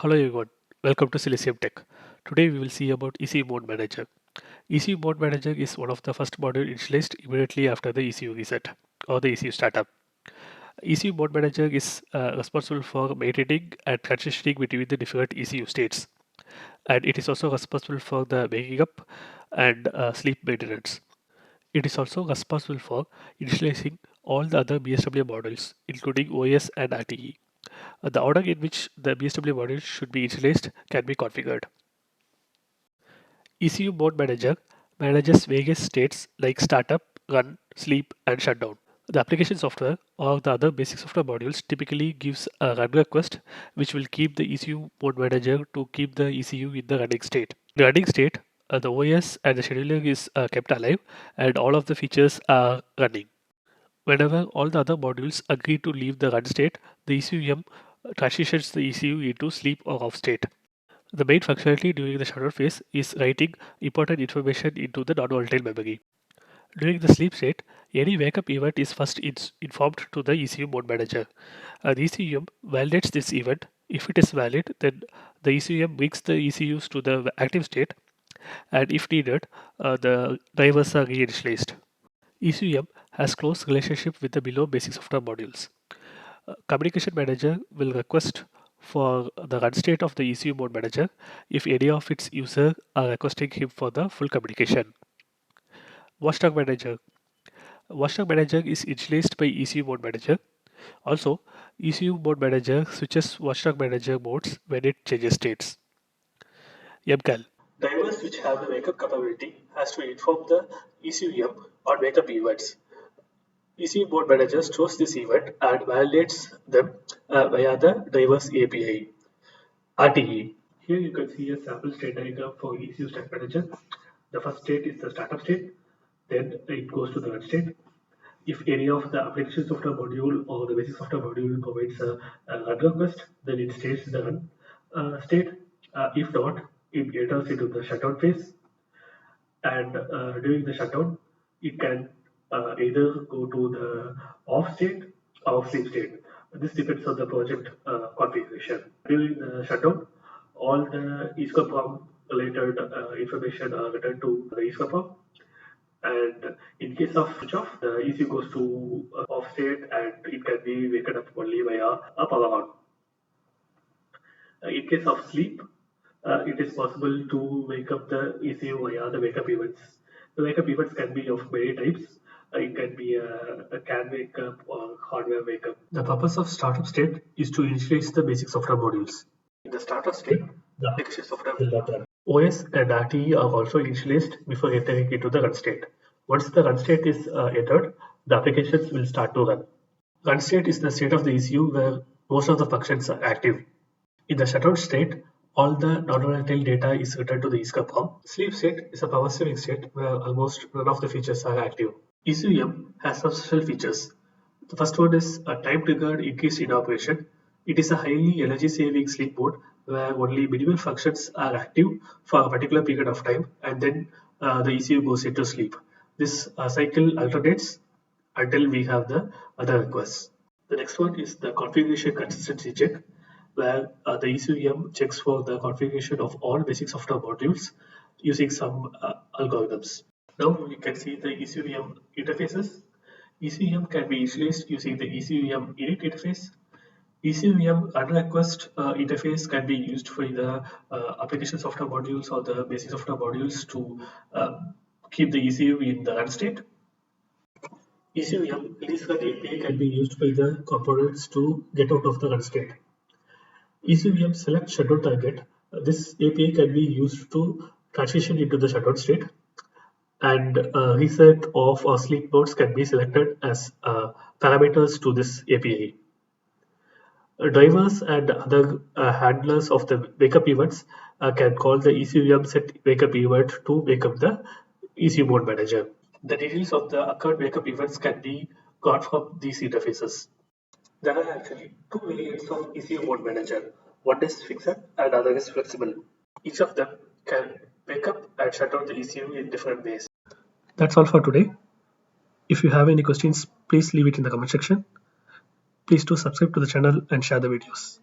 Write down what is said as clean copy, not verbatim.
Hello everyone, welcome to Silesium Tech. Today we will see about ECU Mode Manager. ECU Mode Manager is one of the first modules initialized immediately after the ECU reset or the ECU startup. ECU Mode Manager is responsible for maintaining and transitioning between the different ECU states, and it is also responsible for the waking up and sleep maintenance. It is also responsible for initializing all the other BSW modules, including OS and RTE. The order in which the BSW module should be initialized can be configured. ECU Mode Manager manages various states like startup, run, sleep, and shutdown. The application software or the other basic software modules typically gives a run request which will keep the ECU Mode Manager to keep the ECU in the running state. In the running state, the OS and the scheduler is kept alive and all of the features are running. Whenever all the other modules agree to leave the run state, the ECUM transitions the ECU into sleep or off state. The main functionality during the shutdown phase is writing important information into the non-volatile memory. During the sleep state, any wake-up event is first informed to the ECU mode manager. The ECUM validates this event. If it is valid, then the ECUM brings the ECUs to the active state, and if needed, the drivers are reinitialized. ECUM has close relationship with the below basic software modules. Communication Manager will request for the run state of the ECU mode manager if any of its users are requesting him for the full communication. Watchdog Manager. Watchdog Manager is initialized by ECU mode manager. Also, ECU mode manager switches Watchdog Manager modes when it changes states. MCAL. Drivers which have the wake-up capability has to inform the ECUM on wake-up events. ECU mode manager stores this event and validates them via the drivers API. RTE. Here you can see a sample state diagram for ECU stack manager. The first state is the startup state, then it goes to the run state. If any of the application software module or the basic software module provides a run request, then it stays in the run state. If not, it enters into the shutdown phase. And during the shutdown, it can either go to the off state or sleep state. This depends on the project configuration. During the shutdown, all the ESCOPROM related information are returned to the ESCOPROM. And in case of switch off, the ECU goes to off state and it can be waken up only via a power on. In case of sleep, it is possible to wake up the ECU via the wake up events. The wake up events can be of many types. It can be a CAN wake up or hardware wake up. The purpose of startup state is to initialize the basic software modules. In the startup state, the application software will not run. OS and RTE are also initialized before entering into the run state. Once the run state is entered, the applications will start to run. Run state is the state of the ECU where most of the functions are active. In the shutdown state, all the non-volatile data is returned to the ESCOPROM. Sleep state is a power saving state where almost none of the features are active. ECUM has some special features. The first one is a time-triggered increase in operation. It is a highly energy-saving sleep mode where only minimal functions are active for a particular period of time, and then the ECU goes into sleep. This cycle alternates until we have the other requests. The next one is the configuration consistency check, where the ECUM checks for the configuration of all basic software modules using some algorithms. Now we can see the ECUM interfaces. ECUM can be initialized using the ECUM init interface. ECUM run request interface can be used for the application software modules or the basic software modules to keep the ECU in the run state. ECUM release run API can be used by the components to get out of the run state. ECUM select shutdown target. This API can be used to transition into the shutdown state, and reset, off, or sleep modes can be selected as parameters to this API. Drivers and other handlers of the wake-up events can call the ECUM set wake-up event to wake up the ECU mode manager. The details of the occurred wake-up events can be got from these interfaces. There are actually two variants of ECU mode manager. One is fixed and other is flexible. Each of them can wake up and shut down the ECU in different ways. That's all for today. If you have any questions, please leave it in the comment section. Please do subscribe to the channel and share the videos.